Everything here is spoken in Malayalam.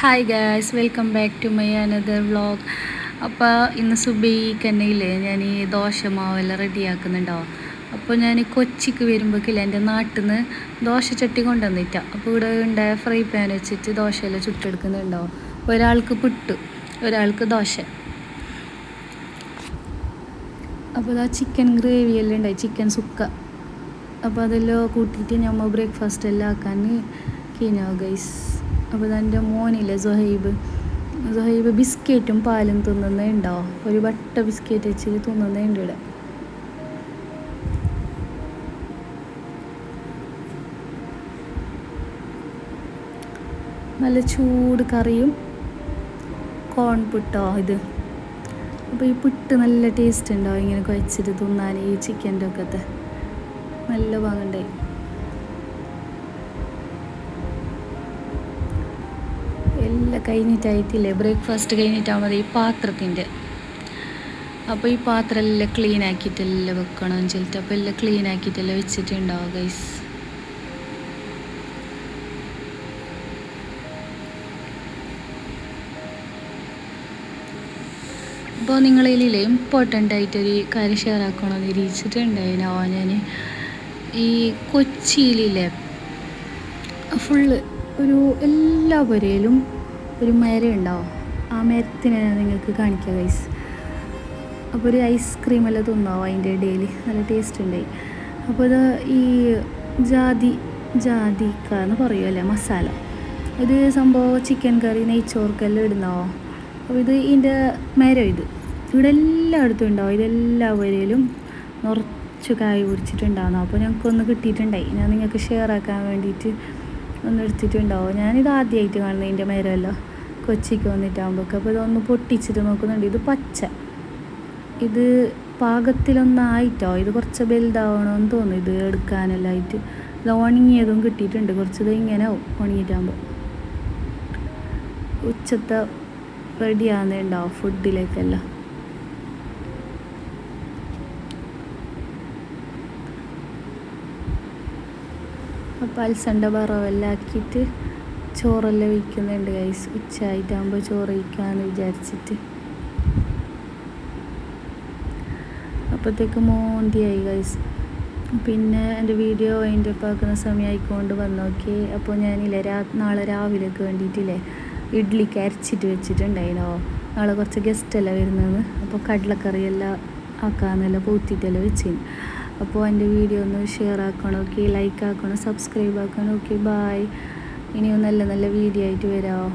Hi guys, welcome back to my another vlog. അപ്പോൾ ഇന്ന് സുബൈക്കന്നയില്ലേ ഞാൻ ഈ ദോശമാവെല്ലാം റെഡിയാക്കുന്നുണ്ടാവും. അപ്പോൾ ഞാൻ കൊച്ചിക്ക് വരുമ്പോഴേക്കില്ല എൻ്റെ നാട്ടിൽ നിന്ന് ദോശച്ചട്ടി കൊണ്ടുവന്നിട്ട. അപ്പോൾ ഇവിടെ ഉണ്ടായ ഫ്രൈ പാൻ വെച്ചിട്ട് ദോശയെല്ലാം ചുട്ടെടുക്കുന്നുണ്ടാവും. ഒരാൾക്ക് പുട്ട്, ഒരാൾക്ക് ദോശ. അപ്പോൾ ആ ചിക്കൻ ഗ്രേവിയെല്ലാം ഉണ്ടായി, ചിക്കൻ സുക്ക. അപ്പോൾ അതെല്ലാം കൂട്ടിയിട്ട് നമ്മൾ ബ്രേക്ക്ഫാസ്റ്റ് എല്ലാം ആക്കാൻ കീഞ്ഞോ ഗൈസ്. അപ്പോൾ എൻ്റെ മോനില്ലേ സുഹൈബ് ബിസ്ക്കറ്റും പാലും തിന്നുന്നുണ്ടാവും. ഒരു വട്ട ബിസ്ക്കറ്റ് വെച്ച് തിന്നുന്നുണ്ട് ഇവിടെ. നല്ല ചൂട് കറിയും കോൺ പുട്ടോ ഇത്. അപ്പോൾ ഈ പുട്ട് നല്ല ടേസ്റ്റ് ഉണ്ടാവും ഇങ്ങനെ കുഴച്ചിട്ട് തിന്നാൻ. ഈ ചിക്കൻ്റെ ഒക്കെ നല്ല ഭാഗമുണ്ടായി. എല്ലാം കഴിഞ്ഞിട്ടായിട്ടില്ലേ, ബ്രേക്ക്ഫാസ്റ്റ് കഴിഞ്ഞിട്ടാകുമ്പോൾ മതി ഈ പാത്രത്തിൻ്റെ. അപ്പോൾ ഈ പാത്രം എല്ലാം ക്ലീൻ ആക്കിയിട്ടെല്ലാം വെക്കണം വെച്ചിട്ട്. അപ്പോൾ എല്ലാം ക്ലീൻ ആക്കിയിട്ടെല്ലാം വെച്ചിട്ടുണ്ടാവും ഗൈസ്. അപ്പോൾ നിങ്ങളില്ലേ ഇമ്പോർട്ടൻ്റ് ആയിട്ടൊരു കാര്യം ഷെയർ ആക്കണമെന്ന് ഇരിച്ചിട്ടുണ്ടായിനോ. ഞാൻ ഈ കൊച്ചിയിലില്ലേ ഫുള്ള് ഒരു എല്ലാ പുരയിലും ഒരു മരം ഉണ്ടാവും. ആ മരത്തിനെ ഞാൻ നിങ്ങൾക്ക് കാണിക്കാം ഗൈസ്. അപ്പോൾ ഒരു ഐസ്ക്രീമെല്ലാം തിന്നാവും അതിൻ്റെ ഇടയിൽ. നല്ല ടേസ്റ്റ് ഉണ്ടായി. അപ്പോൾ ഇത് ഈ ജാതിക്ക എന്ന് പറയുമല്ലേ മസാല. ഇത് സംഭവം ചിക്കൻ കറി നെയ്ച്ചോർക്കെല്ലാം ഇടുന്നാവോ. അപ്പോൾ ഇതിൻ്റെ മരം ഇവിടെ എല്ലായിടത്തും ഉണ്ടാവും. ഇതെല്ലാ പുരയിലും നിറച്ച് കായ് പിടിച്ചിട്ടുണ്ടാവുന്നു. അപ്പോൾ ഞങ്ങൾക്കൊന്ന് കിട്ടിയിട്ടുണ്ടായി. ഞാൻ നിങ്ങൾക്ക് ഷെയർ ആക്കാൻ വേണ്ടിയിട്ട് ഒന്ന് എടുത്തിട്ടുണ്ടാവും. ഞാനിത് ആദ്യമായിട്ട് കാണുന്നത് ഇതിൻ്റെ മരമല്ലോ കൊച്ചിക്ക് വന്നിട്ടാകുമ്പോഴൊക്കെ. അപ്പോൾ ഇതൊന്ന് പൊട്ടിച്ചിട്ട് നോക്കുന്നുണ്ട്. ഇത് പച്ച, ഇത് പാകത്തിലൊന്നായിട്ടോ. ഇത് കുറച്ച് വലുതാവണമെന്ന് തോന്നുന്നു ഇത് എടുക്കാനെല്ലാം ആയിട്ട്. ഇത് ഉണങ്ങിയതും കിട്ടിയിട്ടുണ്ട്. കുറച്ചത് ഇങ്ങനെ ആവും ഉണങ്ങിയിട്ടാകുമ്പോൾ. ഉച്ചത്തെ റെഡിയാകുന്നുണ്ടാവും ഫുഡിലേക്കെല്ലാം. അപ്പോൾ അൽസണ്ട വറവെല്ലാം ആക്കിയിട്ട് ചോറെല്ലാം വയ്ക്കുന്നുണ്ട് ഗൈസ്. ഉച്ചയായിട്ടാകുമ്പോൾ ചോറ് വയ്ക്കാമെന്ന് വിചാരിച്ചിട്ട്. അപ്പോഴത്തേക്ക് മോന്തിയായി ഗൈസ്. പിന്നെ എൻ്റെ വീഡിയോ അതിൻ്റെ പാക്കുന്ന സമയമായിക്കൊണ്ട് വന്ന് നോക്കി. അപ്പോൾ ഞാനില്ലേ നാളെ രാവിലേക്ക് വേണ്ടിയിട്ടില്ലേ ഇഡ്ഡലിക്ക് അരച്ചിട്ട് വെച്ചിട്ടുണ്ടായിനോ. നാളെ കുറച്ച് ഗസ്റ്റെല്ലാം വരുന്നത്. അപ്പോൾ കടലക്കറിയെല്ലാം ആക്കാമെന്നെല്ലാം പൂത്തിട്ടെല്ലാം വെച്ചിന്. അപ്പോൾ എൻ്റെ വീഡിയോ ഒന്ന് ഷെയർ ആക്കണം, ഓക്കെ, ലൈക്ക് ആക്കണം, സബ്സ്ക്രൈബ് ആക്കണം. Okay, bye. ഇനിയും നല്ല നല്ല വീഡിയോ ആയിട്ട് വരാമോ.